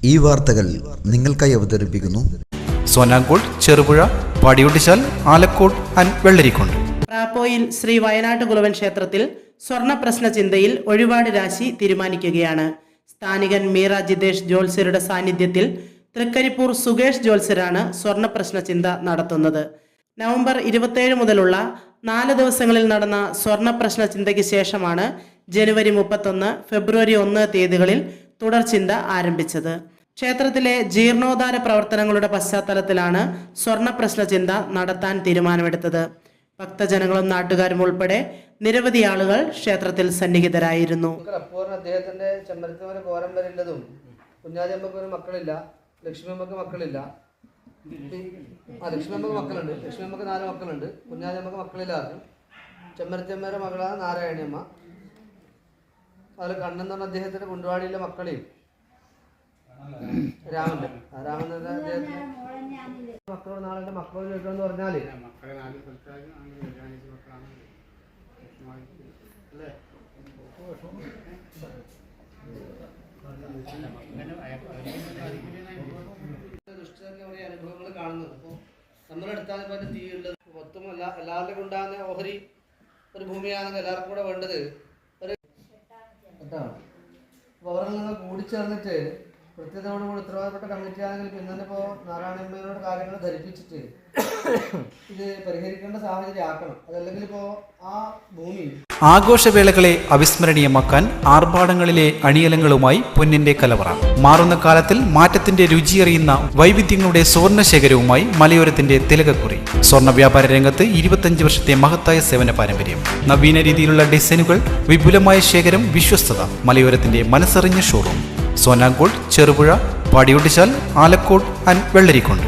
ഈ വാർത്തകൾ നിങ്ങൾക്കായി അവതരിപ്പിക്കുന്നു സോനാങ്കോട്, ചെറുപുഴ, പാടിയൊട്ടിച്ചാൽ, ആലക്കോട് ആൻഡ് വെള്ളരിക്കുണ്ട്. റാപ്പോയിൽ ശ്രീ വയനാട്ട് കുലവൻ ക്ഷേത്രത്തിൽ സ്വർണ്ണ പ്രശ്ന ചിന്തയിൽ ഒഴിപാട് രാശി തീരുമാനിക്കുകയാണ്. സ്ഥാനികൻ മീറ ജിതേഷ് ജ്യോത്സ്യരുടെ സാന്നിധ്യത്തിൽ തൃക്കരിപ്പൂർ സുകേഷ് ജ്യോത്സ്യരാണ് സ്വർണ്ണ പ്രശ്ന ചിന്ത നടത്തുന്നത്. നവംബർ 27 മുതലുള്ള 4 ദിവസങ്ങളിൽ നടന്ന സ്വർണ്ണ പ്രശ്ന ചിന്തയ്ക്ക് ശേഷമാണ് ജനുവരി 31, ഫെബ്രുവരി 1 തീയതികളിൽ തുടർചിന്ത ആരംഭിച്ചത്. ക്ഷേത്രത്തിലെ ജീർണോദ്ധാര പ്രവർത്തനങ്ങളുടെ പശ്ചാത്തലത്തിലാണ് സ്വർണ്ണ പ്രശ്ന ചിന്ത നടത്താൻ തീരുമാനമെടുത്തത്. ഭക്തജനങ്ങളും നാട്ടുകാരും ഉൾപ്പെടെ നിരവധി ആളുകൾ ക്ഷേത്രത്തിൽ സന്നിഹിതരായിരുന്നു. അദ്ദേഹത്തിന്റെ ചെമ്പരത്തിമല കോരം വരില്ലതും കുഞ്ഞാജമ്മക്ക് മക്കളില്ല, ലക്ഷ്മിയമ്മക്ക് മക്കളില്ല. ലക്ഷ്മിയമ്മക്ക് മക്കളുണ്ട്, ലക്ഷ്മിയമ്മക്ക് 4 മക്കളുണ്ട്, കുഞ്ഞാജമ്മക്ക് മക്കളില്ലായിരുന്നു. ചെമ്പരത്തിയമ്മയുടെ മകളാണ് നാരായണിയമ്മ. അതിൽ കണ്ണൻ എന്ന് പറഞ്ഞ അദ്ദേഹത്തിന്റെ കുണ്ടുവാടിയിലെ മക്കളെയും രാമന്റെ അദ്ദേഹത്തിന് മക്കളോട് നാളെ മക്കളോട് ചോദിക്കണമെന്ന് പറഞ്ഞാല് അനുഭവങ്ങൾ കാണുന്നത്. അപ്പോൾ നമ്മളെടുത്താൽ പോലെ തീയുള്ളത് മൊത്തം എല്ലാവരുടെയും ഉണ്ടാകുന്ന ഓഹരി ഒരു ഭൂമിയാണെങ്കിൽ എല്ലാവർക്കും കൂടെ വേണ്ടത് ഒരു അതാണ്. അപ്പോൾ അവരെല്ലാം നിങ്ങൾ കൂടിച്ചേർന്നിട്ട് കൃത്യതയോടുകൂടി ഉത്തരവാദപ്പെട്ട കമ്മിറ്റി ആണെങ്കിൽ പിന്നെ ഇപ്പോൾ നാരായണമ്മയോട് കാര്യങ്ങൾ ധരിപ്പിച്ചിട്ട് ഇത് പരിഹരിക്കേണ്ട സാഹചര്യം ആക്കണം. അതല്ലെങ്കിൽ ഇപ്പോൾ ആ ഭൂമി ആഘോഷവേളകളെ അവിസ്മരണീയമാക്കാൻ ആർഭാടങ്ങളിലെ അണിയലങ്ങളുമായി പൊന്നിന്റെ കലവറ. മാറുന്ന കാലത്തിൽ മാറ്റത്തിന്റെ രുചിയറിയുന്ന വൈവിധ്യങ്ങളുടെ സ്വർണ്ണശേഖരവുമായി മലയോരത്തിന്റെ തിലകക്കുറി. സ്വർണ്ണ വ്യാപാര രംഗത്ത് 25 വർഷത്തെ മഹത്തായ സേവന പാരമ്പര്യം. നവീന രീതിയിലുള്ള ഡിസൈനുകൾ, വിപുലമായ ശേഖരം, വിശ്വസ്തത. മലയോരത്തിന്റെ മനസ്സറിഞ്ഞ ഷോറൂം. സോനാങ്കോട്, ചെറുപുഴ, പാടിയൊട്ടിച്ചാൽ, ആലക്കോട് ആൻഡ് വെള്ളരിക്കുണ്ട്.